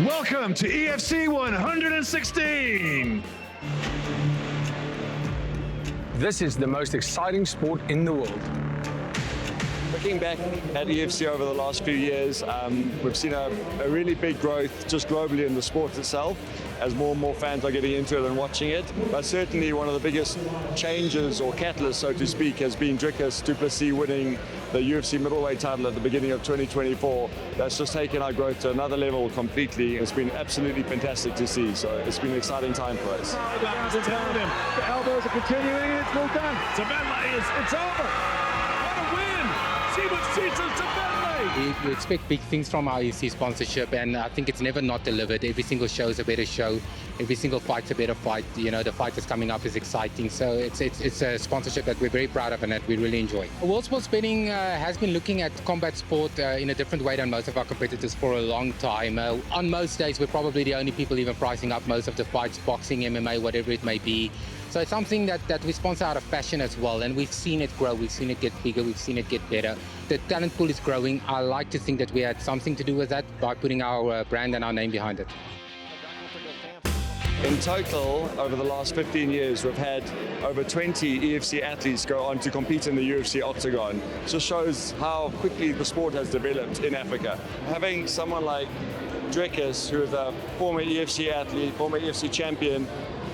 Welcome to EFC 116. This is the most exciting sport in the world. Looking back at EFC over the last few years, we've seen a really big growth just globally in the sport itself, as more and more fans are getting into it and watching it. But certainly one of the biggest changes or catalysts, so to speak, has been Dricus du Plessis winning the UFC Middleweight title at the beginning of 2024. That's just taken our growth to another level completely. It's been absolutely fantastic to see, so it's been an exciting time for us. The elbows are continuing, it's all done. It's over. What a win! We expect big things from our EFC sponsorship, and I think it's never not delivered. Every single show is a better show. Every single fight's a better fight. You know, the fight that's coming up is exciting. So it's a sponsorship that we're very proud of and that we really enjoy. World Sports Betting has been looking at combat sport in a different way than most of our competitors for a long time. On most days, we're probably the only people even pricing up most of the fights, boxing, MMA, whatever it may be. So it's something that we sponsor out of passion as well, and we've seen it grow, we've seen it get bigger, we've seen it get better. The talent pool is growing. I like to think that we had something to do with that by putting our brand and our name behind it. In total, over the last 15 years, we've had over 20 EFC athletes go on to compete in the UFC octagon. It just shows how quickly the sport has developed in Africa. Having someone like Dricus, who is a former EFC athlete, former EFC champion,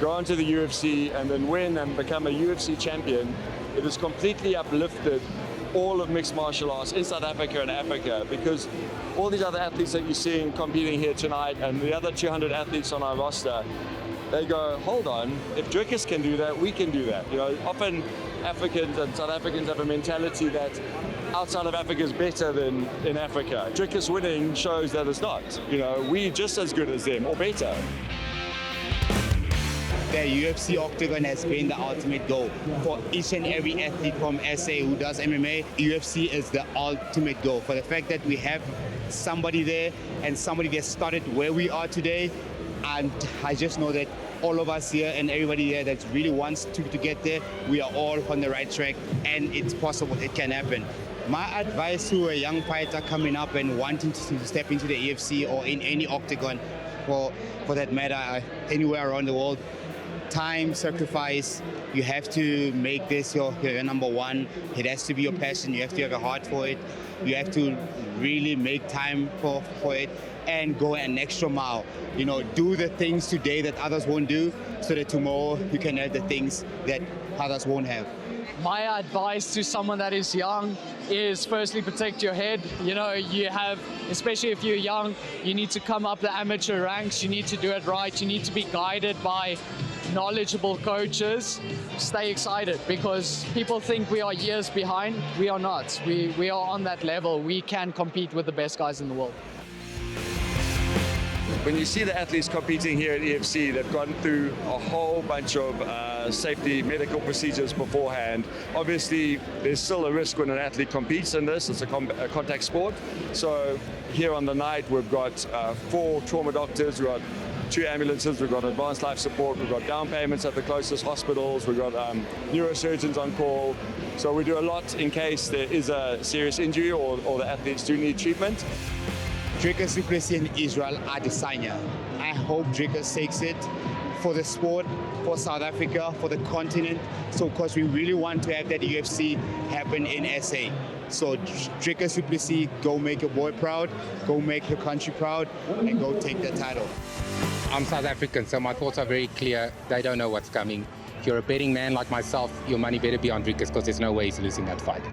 go on to the UFC and then win and become a UFC champion, it has completely uplifted all of mixed martial arts in South Africa and Africa, because all these other athletes that you're seeing competing here tonight and the other 200 athletes on our roster, they go, hold on, if Dricus can do that, we can do that. You know, often Africans and South Africans have a mentality that outside of Africa is better than in Africa. Dricus winning shows that it's not. You know, we're just as good as them or better. The UFC octagon has been the ultimate goal for each and every athlete from SA who does MMA. UFC is the ultimate goal for the fact that we have somebody there and somebody that started where we are today. And I just know that all of us here and everybody here that really wants to get there, we are all on the right track, and it's possible, it can happen. My advice to a young fighter coming up and wanting to step into the EFC or in any octagon for that matter, anywhere around the world, time, sacrifice, you have to make this your number one. It has to be your passion. You have to have a heart for it. You have to really make time for it and go an extra mile. You know, do the things today that others won't do so that tomorrow you can have the things that others won't have. My advice to someone that is young is firstly protect your head. You know, you have, especially if you're young, you need to come up the amateur ranks. You need to do it right. You need to be guided by knowledgeable coaches. Stay excited, because people think we are years behind. We are not. We are on that level. We can compete with the best guys in the world. When you see the athletes competing here at EFC, they've gone through a whole bunch of safety medical procedures beforehand. Obviously, there's still a risk when an athlete competes in this. It's a contact sport. So here on the night, we've got 4 trauma doctors, we've got 2 ambulances, we've got advanced life support, we've got down payments at the closest hospitals, we've got neurosurgeons on call. So we do a lot in case there is a serious injury or the athletes do need treatment. Dricus du Plessis and Israel Adesanya. I hope Dricus takes it for the sport, for South Africa, for the continent. So, because we really want to have that UFC happen in SA. So, Dricus du Plessis, go make your boy proud, go make your country proud, and go take that title. I'm South African, so my thoughts are very clear. They don't know what's coming. If you're a betting man like myself, your money better be on Dricus, because there's no way he's losing that fight.